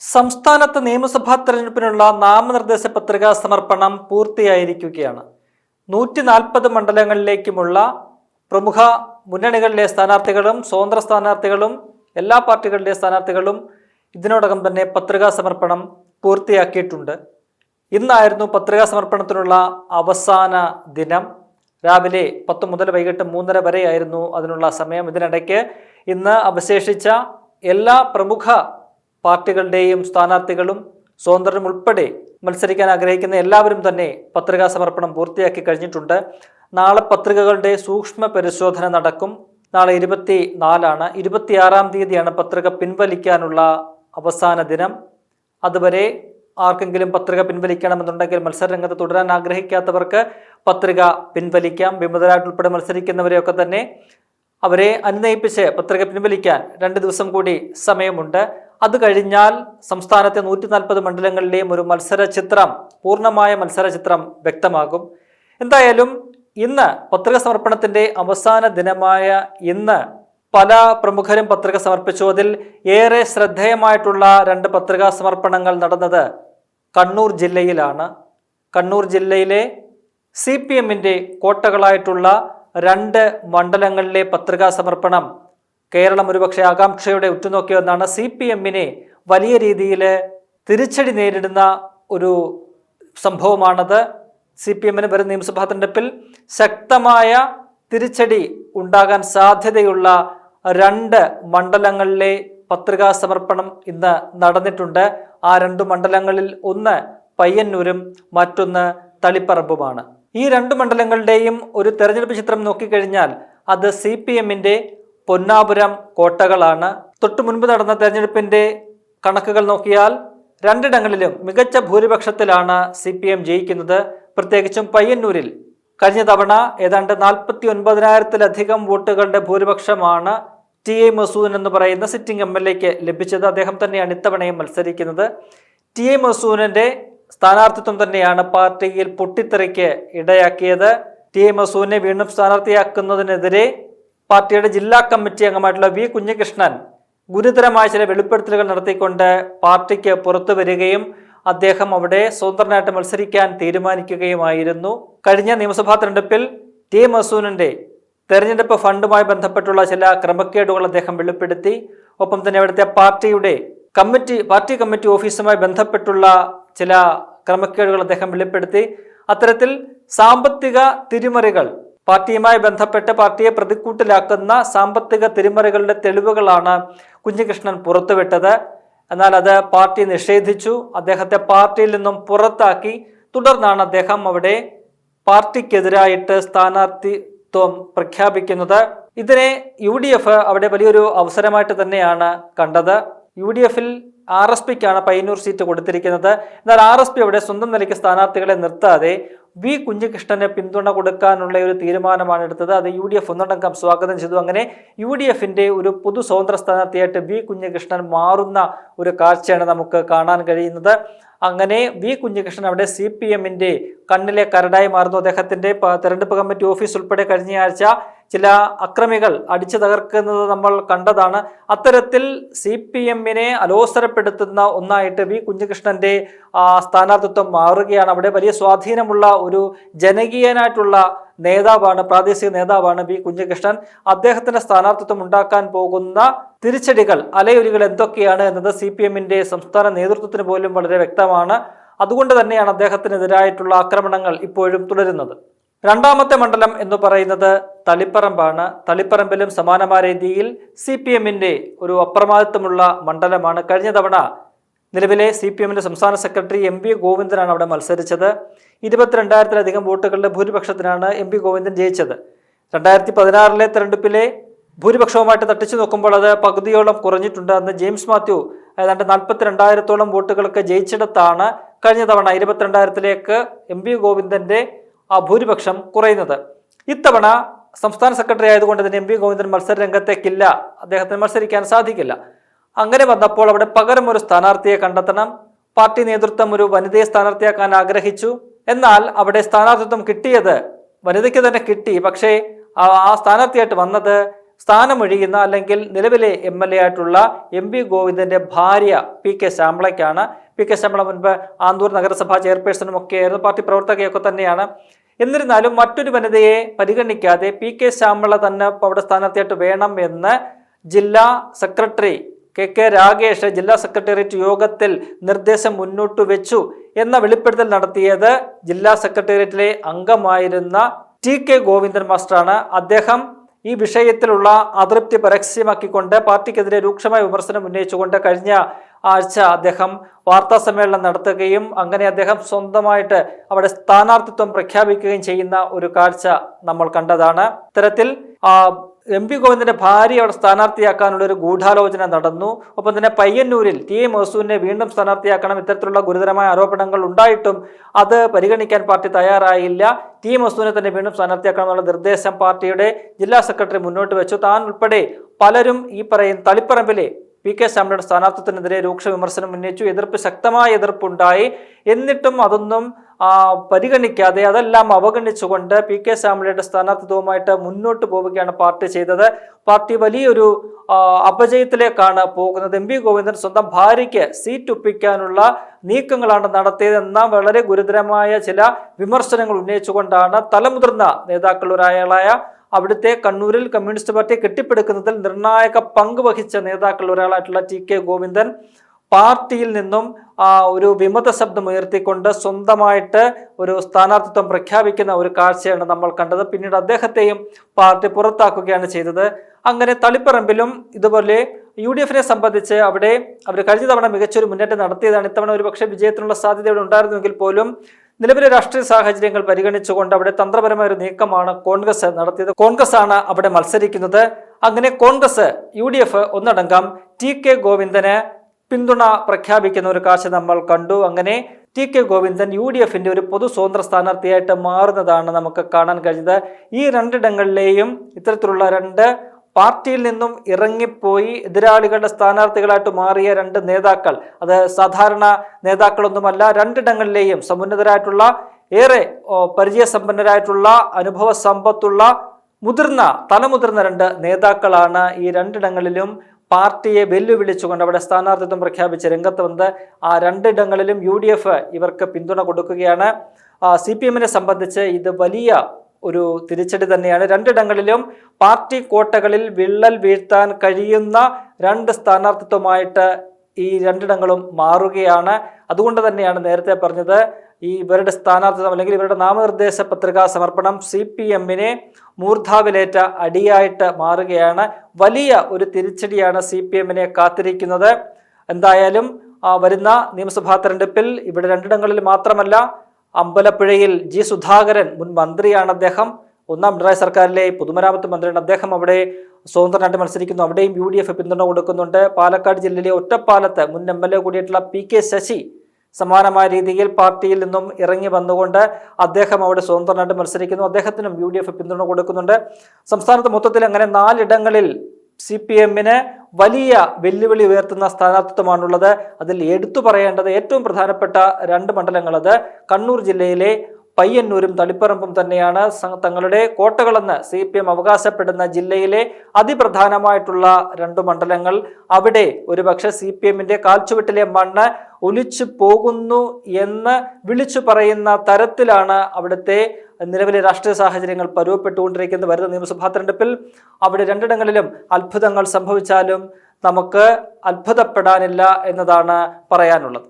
സംസ്ഥാനത്ത് നിയമസഭാ തെരഞ്ഞെടുപ്പിനുള്ള നാമനിർദ്ദേശ പത്രികാ സമർപ്പണം പൂർത്തിയായിരിക്കുകയാണ്. 140 മണ്ഡലങ്ങളിലേക്കുമുള്ള പ്രമുഖ മുന്നണികളിലെ സ്ഥാനാർത്ഥികളും സ്വതന്ത്ര സ്ഥാനാർത്ഥികളും എല്ലാ പാർട്ടികളിലെ സ്ഥാനാർത്ഥികളും ഇതിനോടകം തന്നെ പത്രികാ സമർപ്പണം പൂർത്തിയാക്കിയിട്ടുണ്ട്. ഇന്നായിരുന്നു പത്രികാ സമർപ്പണത്തിനുള്ള അവസാന ദിനം. രാവിലെ 10 മുതൽ വൈകിട്ട് 3:30 വരെയായിരുന്നു അതിനുള്ള സമയം. ഇതിനിടയ്ക്ക് ഇന്ന് അവശേഷിച്ച എല്ലാ പ്രമുഖ പാർട്ടികളുടെയും സ്ഥാനാർത്ഥികളും സ്വതന്ത്രരും ഉൾപ്പെടെ മത്സരിക്കാൻ ആഗ്രഹിക്കുന്ന എല്ലാവരും തന്നെ പത്രികാ സമർപ്പണം പൂർത്തിയാക്കി കഴിഞ്ഞിട്ടുണ്ട്. നാളെ പത്രികകളുടെ സൂക്ഷ്മ പരിശോധന നടക്കും. നാളെ 24 26-ാം തീയതിയാണ് പത്രിക പിൻവലിക്കാനുള്ള അവസാന ദിനം. അതുവരെ ആർക്കെങ്കിലും പത്രിക പിൻവലിക്കണമെന്നുണ്ടെങ്കിൽ മത്സരരംഗത്ത് തുടരാൻ ആഗ്രഹിക്കാത്തവർക്ക് പത്രിക പിൻവലിക്കാം. വിമതരായിട്ടുൾപ്പെടെ മത്സരിക്കുന്നവരെയൊക്കെ തന്നെ അവരെ അനുനയിപ്പിച്ച് പത്രിക പിൻവലിക്കാൻ 2 ദിവസം കൂടി സമയമുണ്ട്. അത് കഴിഞ്ഞാൽ സംസ്ഥാനത്തെ 140 മണ്ഡലങ്ങളിലെയും ഒരു പൂർണ്ണമായ മത്സര ചിത്രം വ്യക്തമാകും. എന്തായാലും ഇന്ന് പത്രിക സമർപ്പണത്തിന്റെ അവസാന ദിനമായ ഇന്ന് പല പ്രമുഖരും പത്രിക സമർപ്പിച്ചു. അതിൽ ഏറെ ശ്രദ്ധേയമായിട്ടുള്ള 2 പത്രികാ സമർപ്പണങ്ങൾ നടന്നത് കണ്ണൂർ ജില്ലയിലാണ്. കണ്ണൂർ ജില്ലയിലെ CPM-ന്റെ കോട്ടകളായിട്ടുള്ള 2 മണ്ഡലങ്ങളിലെ പത്രികാ സമർപ്പണം കേരളം ഒരുപക്ഷെ ആകാംക്ഷയോടെ ഉറ്റുനോക്കിയെന്നാണ്. CPM-നെ വലിയ രീതിയിൽ തിരിച്ചടി നേരിടുന്ന ഒരു സംഭവമാണത്. CPM-ന് വരും നിയമസഭാ തെരഞ്ഞെടുപ്പിൽ ശക്തമായ തിരിച്ചടി ഉണ്ടാകാൻ സാധ്യതയുള്ള 2 മണ്ഡലങ്ങളിലെ പത്രികാ സമർപ്പണം ഇന്ന് നടന്നിട്ടുണ്ട്. ആ 2 മണ്ഡലങ്ങളിൽ ഒന്ന് പയ്യന്നൂരും മറ്റൊന്ന് തളിപ്പറമ്പുമാണ്. ഈ 2 മണ്ഡലങ്ങളുടെയും ഒരു തെരഞ്ഞെടുപ്പ് ചിത്രം നോക്കിക്കഴിഞ്ഞാൽ അത് CPM-ന്റെ പൊന്നാപുരം കോട്ടകളാണ്. തൊട്ടു മുൻപ് നടന്ന തെരഞ്ഞെടുപ്പിന്റെ കണക്കുകൾ നോക്കിയാൽ 2ഇടങ്ങളിലും മികച്ച ഭൂരിപക്ഷത്തിലാണ് CPM ജയിക്കുന്നത്. പ്രത്യേകിച്ചും പയ്യന്നൂരിൽ കഴിഞ്ഞ തവണ ഏതാണ്ട് 49,000-ലധികം വോട്ടുകളുടെ ഭൂരിപക്ഷമാണ് TA മസൂദൻ എന്ന് പറയുന്ന സിറ്റിംഗ് MLA-ക്ക് ലഭിച്ചത്. അദ്ദേഹം തന്നെയാണ് ഇത്തവണയും മത്സരിക്കുന്നത്. TA മസൂദന്റെ സ്ഥാനാർത്ഥിത്വം തന്നെയാണ് പാർട്ടിയിൽ പൊട്ടിത്തെറിക്ക് ഇടയാക്കിയത്. TA മസൂദിനെ വീണ്ടും സ്ഥാനാർത്ഥിയാക്കുന്നതിനെതിരെ പാർട്ടിയുടെ ജില്ലാ കമ്മിറ്റി അംഗമായിട്ടുള്ള V കുഞ്ഞികൃഷ്ണൻ ഗുരുതരമായ ചില വെളിപ്പെടുത്തലുകൾ നടത്തിക്കൊണ്ട് പാർട്ടിക്ക് പുറത്തു വരികയും അദ്ദേഹം അവിടെ സ്വതന്ത്രനായിട്ട് മത്സരിക്കാൻ തീരുമാനിക്കുകയുമായിരുന്നു. കഴിഞ്ഞ നിയമസഭാ തെരഞ്ഞെടുപ്പിൽ TA മസൂദിന്റെ തെരഞ്ഞെടുപ്പ് ഫണ്ടുമായി ബന്ധപ്പെട്ടുള്ള ചില ക്രമക്കേടുകൾ അദ്ദേഹം വെളിപ്പെടുത്തി. ഒപ്പം തന്നെ അവിടുത്തെ പാർട്ടി കമ്മിറ്റി ഓഫീസുമായി ബന്ധപ്പെട്ടുള്ള ചില ക്രമക്കേടുകൾ അദ്ദേഹം വെളിപ്പെടുത്തി. അത്തരത്തിൽ സാമ്പത്തിക തിരിമറികൾ, പാർട്ടിയുമായി ബന്ധപ്പെട്ട് പാർട്ടിയെ പ്രതിക്കൂട്ടിലാക്കുന്ന സാമ്പത്തിക തിരിമറികളുടെ തെളിവുകളാണ് കുഞ്ഞികൃഷ്ണൻ പുറത്തുവിട്ടത്. എന്നാൽ അത് പാർട്ടി നിഷേധിച്ചു. അദ്ദേഹത്തെ പാർട്ടിയിൽ നിന്നും പുറത്താക്കി. തുടർന്നാണ് അദ്ദേഹം അവിടെ പാർട്ടിക്കെതിരായിട്ട് സ്ഥാനാർത്ഥിത്വം പ്രഖ്യാപിക്കുന്നത്. ഇതിനെ UDF അവിടെ വലിയൊരു അവസരമായിട്ട് തന്നെയാണ് കണ്ടത്. UDF-ൽ RSPക്കാണ് പയ്യന്നൂർ സീറ്റ് കൊടുത്തിരിക്കുന്നത്. എന്നാൽ RSP അവിടെ സ്വന്തം നിലയ്ക്ക് സ്ഥാനാർത്ഥികളെ നിർത്താതെ V കുഞ്ഞികൃഷ്ണന് പിന്തുണ കൊടുക്കാനുള്ള ഒരു തീരുമാനമാണ് എടുത്തത്. അത് UDF ഒന്നടങ്കം സ്വാഗതം ചെയ്തു. അങ്ങനെ UDF-ന്റെ ഒരു പൊതു സ്വതന്ത്ര സ്ഥാനാർത്ഥിയായിട്ട് V കുഞ്ഞികൃഷ്ണൻ മാറുന്ന ഒരു കാഴ്ചയാണ് നമുക്ക് കാണാൻ കഴിയുന്നത്. അങ്ങനെ V കുഞ്ഞികൃഷ്ണൻ അവിടെ CPM-ന്റെ കണ്ണിലെ കരടായി മാറുന്നു. അദ്ദേഹത്തിന്റെ തെരഞ്ഞെടുപ്പ് കമ്മിറ്റി ഓഫീസ് ഉൾപ്പെടെ കഴിഞ്ഞയാഴ്ച ചില അക്രമികൾ അടിച്ചു തകർക്കുന്നത് നമ്മൾ കണ്ടതാണ്. അത്തരത്തിൽ CPM-നെ അലോസരപ്പെടുത്തുന്ന ഒന്നായിട്ട് V കുഞ്ഞികൃഷ്ണന്റെ സ്ഥാനാർത്ഥിത്വം മാറുകയാണ്. അവിടെ വലിയ സ്വാധീനമുള്ള ഒരു ജനകീയനായിട്ടുള്ള നേതാവാണ്, പ്രാദേശിക നേതാവാണ് V കുഞ്ഞികൃഷ്ണൻ. അദ്ദേഹത്തിന്റെ സ്ഥാനാർത്ഥിത്വം ഉണ്ടാക്കാൻ പോകുന്ന തിരിച്ചടികൾ, അലയൊലികൾ എന്തൊക്കെയാണ് എന്നത് CPM-ന്റെ സംസ്ഥാന നേതൃത്വത്തിന് പോലും വളരെ വ്യക്തമാണ്. അതുകൊണ്ട് തന്നെയാണ് അദ്ദേഹത്തിനെതിരായിട്ടുള്ള ആക്രമണങ്ങൾ ഇപ്പോഴും തുടരുന്നത്. രണ്ടാമത്തെ മണ്ഡലം എന്ന് പറയുന്നത് തളിപ്പറമ്പാണ്. തളിപ്പറമ്പിലും സമാനമായ രീതിയിൽ CPM-ന്റെ ഒരു അപ്രമാദിത്വമുള്ള മണ്ഡലമാണ്. കഴിഞ്ഞ തവണ നിലവിലെ CPM-ന്റെ സംസ്ഥാന സെക്രട്ടറി MV ഗോവിന്ദനാണ് അവിടെ മത്സരിച്ചത്. 22,000-ലധികം വോട്ടുകളുടെ ഭൂരിപക്ഷത്തിനാണ് MV ഗോവിന്ദൻ ജയിച്ചത്. 2016-ലെ തെരഞ്ഞെടുപ്പിലെ ഭൂരിപക്ഷവുമായിട്ട് തട്ടിച്ചു നോക്കുമ്പോൾ അത് പകുതിയോളം കുറഞ്ഞിട്ടുണ്ട്. അന്ന് ജെയിംസ് മാത്യു ഏതാണ്ട് 42,000-ഓളം വോട്ടുകൾക്ക് ജയിച്ചിടത്താണ് കഴിഞ്ഞ തവണ 22,000-ലേക്ക് MV ഗോവിന്ദന്റെ ഭൂരിപക്ഷം കുറയുന്നത്. ഇത്തവണ സംസ്ഥാന സെക്രട്ടറി ആയതുകൊണ്ട് തന്നെ MV ഗോവിന്ദൻ മത്സര രംഗത്തേക്കില്ല, അദ്ദേഹത്തിന് മത്സരിക്കാൻ സാധിക്കില്ല. അങ്ങനെ വന്നപ്പോൾ അവിടെ പകരം ഒരു സ്ഥാനാർത്ഥിയെ കണ്ടെത്തണം. പാർട്ടി നേതൃത്വം ഒരു വനിതയെ സ്ഥാനാർത്ഥിയാക്കാൻ ആഗ്രഹിച്ചു. എന്നാൽ അവിടെ സ്ഥാനാർത്ഥിത്വം കിട്ടിയത് വനിതയ്ക്ക് തന്നെ കിട്ടി. പക്ഷേ ആ സ്ഥാനാർത്ഥിയായിട്ട് വന്നത് സ്ഥാനമൊഴിയുന്ന അല്ലെങ്കിൽ നിലവിലെ MLA ആയിട്ടുള്ള MV ഗോവിന്ദന്റെ ഭാര്യ PK ശ്യാമളയ്ക്കാണ്. PK ശ്യാമള മുൻപ് ആന്തൂർ നഗരസഭാ ചെയർപേഴ്സണും ഒക്കെയായിരുന്നു, പാർട്ടി പ്രവർത്തകയൊക്കെ തന്നെയാണ്. എന്നിരുന്നാലും മറ്റൊരു വനിതയെ പരിഗണിക്കാതെ PK ശ്യാമള തന്നെ അവിടെ സ്ഥാനാർത്ഥിയായിട്ട് വേണം എന്ന് ജില്ലാ സെക്രട്ടറി KK രാഗേഷ് ജില്ലാ സെക്രട്ടേറിയറ്റ് യോഗത്തിൽ നിർദ്ദേശം മുന്നോട്ട് വെച്ചു എന്ന വെളിപ്പെടുത്തൽ നടത്തിയത് ജില്ലാ സെക്രട്ടേറിയറ്റിലെ അംഗമായിരുന്ന TK ഗോവിന്ദൻ മാസ്റ്ററാണ്. അദ്ദേഹം ഈ വിഷയത്തിലുള്ള അതൃപ്തി പരസ്യമാക്കിക്കൊണ്ട് പാർട്ടിക്കെതിരെ രൂക്ഷമായ വിമർശനം ഉന്നയിച്ചുകൊണ്ട് കഴിഞ്ഞ ആഴ്ച അദ്ദേഹം വാർത്താ സമ്മേളനം നടത്തുകയും അങ്ങനെ അദ്ദേഹം സ്വന്തമായിട്ട് അവിടെ സ്ഥാനാർത്ഥിത്വം പ്രഖ്യാപിക്കുകയും ചെയ്യുന്ന ഒരു കാഴ്ച നമ്മൾ കണ്ടതാണ്. ഇത്തരത്തിൽ MV ഗോവിന്ദന്റെ ഭാര്യ അവിടെ സ്ഥാനാർത്ഥിയാക്കാനുള്ള ഒരു ഗൂഢാലോചന നടന്നു. ഒപ്പം തന്നെ പയ്യന്നൂരിൽ TA മഹസൂദിനെ വീണ്ടും സ്ഥാനാർത്ഥിയാക്കണം, ഇത്തരത്തിലുള്ള ഗുരുതരമായ ആരോപണങ്ങൾ ഉണ്ടായിട്ടും അത് പരിഗണിക്കാൻ പാർട്ടി തയ്യാറായില്ല. TA മഹസൂദിനെ തന്നെ വീണ്ടും സ്ഥാനാർത്ഥിയാക്കണം എന്നുള്ള നിർദ്ദേശം പാർട്ടിയുടെ ജില്ലാ സെക്രട്ടറി മുന്നോട്ട് വെച്ചു. താൻ ഉൾപ്പെടെ പലരും ഈ പറയുന്ന തളിപ്പറമ്പിലെ PK ശ്യാമളയുടെ സ്ഥാനാർത്ഥിത്വത്തിനെതിരെ രൂക്ഷ വിമർശനം ഉന്നയിച്ചു. ശക്തമായ എതിർപ്പുണ്ടായി. എന്നിട്ടും അതൊന്നും പരിഗണിക്കാതെ അതെല്ലാം അവഗണിച്ചുകൊണ്ട് PK ശ്യാമളയുടെ സ്ഥാനാർത്ഥിത്വവുമായിട്ട് മുന്നോട്ട് പോവുകയാണ് പാർട്ടി ചെയ്തത്. പാർട്ടി വലിയൊരു അപജയത്തിലേക്കാണ് പോകുന്നത്. MV ഗോവിന്ദൻ സ്വന്തം ഭാര്യയ്ക്ക് സീറ്റ് ഒപ്പിക്കാനുള്ള നീക്കങ്ങളാണ് നടത്തിയതെന്ന വളരെ ഗുരുതരമായ ചില വിമർശനങ്ങൾ ഉന്നയിച്ചുകൊണ്ടാണ് തലമുതിർന്ന നേതാക്കളൊരാളായ അവിടുത്തെ കണ്ണൂരിൽ കമ്മ്യൂണിസ്റ്റ് പാർട്ടിയെ കെട്ടിപ്പടുക്കുന്നതിൽ നിർണായക പങ്ക് വഹിച്ച നേതാക്കളിൽ ഒരാളായിട്ടുള്ള TK ഗോവിന്ദൻ പാർട്ടിയിൽ നിന്നും ഒരു വിമത ശബ്ദം ഉയർത്തിക്കൊണ്ട് സ്വന്തമായിട്ട് ഒരു സ്ഥാനാർത്ഥിത്വം പ്രഖ്യാപിക്കുന്ന ഒരു കാഴ്ചയാണ് നമ്മൾ കണ്ടത്. പിന്നീട് അദ്ദേഹത്തെയും പാർട്ടി പുറത്താക്കുകയാണ് ചെയ്തത്. അങ്ങനെ തളിപ്പറമ്പിലും ഇതുപോലെ UDFനെ സംബന്ധിച്ച് അവിടെ അവർ കഴിഞ്ഞ തവണ മികച്ചൊരു മുന്നേറ്റം നടത്തിയതാണ്. ഇത്തവണ ഒരു പക്ഷേ വിജയത്തിനുള്ള സാധ്യത ഇവിടെ ഉണ്ടായിരുന്നുവെങ്കിൽ പോലും നിലവിലെ രാഷ്ട്രീയ സാഹചര്യങ്ങൾ പരിഗണിച്ചുകൊണ്ട് അവിടെ തന്ത്രപരമായ ഒരു നീക്കമാണ് കോൺഗ്രസ് നടത്തിയത്. കോൺഗ്രസ് ആണ് അവിടെ മത്സരിക്കുന്നത്. അങ്ങനെ കോൺഗ്രസ് UDF ഒന്നടങ്കം TK ഗോവിന്ദന് പിന്തുണ പ്രഖ്യാപിക്കുന്ന ഒരു കാഴ്ച നമ്മൾ കണ്ടു. അങ്ങനെ TK ഗോവിന്ദൻ UDFന്റെ ഒരു പൊതു സ്വതന്ത്ര സ്ഥാനാർത്ഥിയായിട്ട് മാറുന്നതാണ് നമുക്ക് കാണാൻ കഴിഞ്ഞത്. ഈ രണ്ടിടങ്ങളിലെയും ഇത്തരത്തിലുള്ള രണ്ട് പാർട്ടിയിൽ നിന്നും ഇറങ്ങിപ്പോയി എതിരാളികളുടെ സ്ഥാനാർത്ഥികളായിട്ട് മാറിയ രണ്ട് നേതാക്കൾ, അത് സാധാരണ നേതാക്കളൊന്നുമല്ല. രണ്ടിടങ്ങളിലെയും സമുന്നതരായിട്ടുള്ള, ഏറെ പരിചയസമ്പന്നരായിട്ടുള്ള, അനുഭവ സമ്പത്തുള്ള തലമുതിർന്ന രണ്ട് നേതാക്കളാണ് ഈ രണ്ടിടങ്ങളിലും പാർട്ടിയെ വെല്ലുവിളിച്ചുകൊണ്ട് അവിടെ സ്ഥാനാർത്ഥിത്വം പ്രഖ്യാപിച്ച് രംഗത്ത് വന്നത്. ആ രണ്ടിടങ്ങളിലും UDF ഇവർക്ക് പിന്തുണ കൊടുക്കുകയാണ്. CPMനെ സംബന്ധിച്ച് ഇത് വലിയ ഒരു തിരിച്ചടി തന്നെയാണ്. രണ്ടിടങ്ങളിലും പാർട്ടി കോട്ടകളിൽ വിള്ളൽ വീഴ്ത്താൻ കഴിയുന്ന രണ്ട് സ്ഥാനാർത്ഥിത്വമായിട്ട് ഈ രണ്ടിടങ്ങളും മാറുകയാണ്. അതുകൊണ്ട് തന്നെയാണ് നേരത്തെ പറഞ്ഞത്, ഇവരുടെ സ്ഥാനാർത്ഥിത്വം അല്ലെങ്കിൽ ഇവരുടെ നാമനിർദ്ദേശ പത്രികാ സമർപ്പണം CPMനെ മൂർധാവിലേറ്റ അടിയായിട്ട് മാറുകയാണ്. വലിയ ഒരു തിരിച്ചടിയാണ് CPMനെ കാത്തിരിക്കുന്നത്. എന്തായാലും വരുന്ന നിയമസഭാ തെരഞ്ഞെടുപ്പിൽ ഇവിടെ രണ്ടിടങ്ങളിൽ മാത്രമല്ല, അമ്പലപ്പുഴയിൽ G സുധാകരൻ മുൻ മന്ത്രിയാണ് അദ്ദേഹം, ഒന്നാം പിണറായി സർക്കാരിലെ പൊതുമരാമത്ത് മന്ത്രിയാണ് അദ്ദേഹം. അവിടെ സ്വതന്ത്രനായിട്ട് മത്സരിക്കുന്നു. അവിടെയും UDF പിന്തുണ കൊടുക്കുന്നുണ്ട്. പാലക്കാട് ജില്ലയിലെ ഒറ്റപ്പാലത്ത് മുൻ MLA കൂടിയിട്ടുള്ള PK ശശി സമാനമായ രീതിയിൽ പാർട്ടിയിൽ നിന്നും ഇറങ്ങി വന്നുകൊണ്ട് അദ്ദേഹം അവിടെ സ്വതന്ത്രനായിട്ട് മത്സരിക്കുന്നു. അദ്ദേഹത്തിനും UDF പിന്തുണ കൊടുക്കുന്നുണ്ട്. സംസ്ഥാനത്ത് മൊത്തത്തിൽ അങ്ങനെ 4 ഇടങ്ങളിൽ CPMന് വലിയ വെല്ലുവിളി ഉയർത്തുന്ന സ്ഥാനാർത്ഥിത്വമാണുള്ളത്. അതിൽ എടുത്തു പറയേണ്ടത് ഏറ്റവും പ്രധാനപ്പെട്ട 2 മണ്ഡലങ്ങൾ, അത് കണ്ണൂർ ജില്ലയിലെ പയ്യന്നൂരും തളിപ്പറമ്പും തന്നെയാണ്. തങ്ങളുടെ കോട്ടകളെന്ന് CPM അവകാശപ്പെടുന്ന ജില്ലയിലെ അതിപ്രധാനമായിട്ടുള്ള 2 മണ്ഡലങ്ങൾ. അവിടെ ഒരുപക്ഷെ CPMന്റെ കാൽച്ചുവട്ടിലെ മണ്ണ് ഒലിച്ചു പോകുന്നു എന്ന് വിളിച്ചു പറയുന്ന തരത്തിലാണ് അവിടുത്തെ നിലവിലെ രാഷ്ട്രീയ സാഹചര്യങ്ങൾ പരുവപ്പെട്ടുകൊണ്ടിരിക്കുന്നത്. വരുന്ന നിയമസഭാ തെരഞ്ഞെടുപ്പിൽ അവിടെ രണ്ടിടങ്ങളിലും അത്ഭുതങ്ങൾ സംഭവിച്ചാലും നമുക്ക് അത്ഭുതപ്പെടാനില്ല എന്നതാണ് പറയാനുള്ളത്.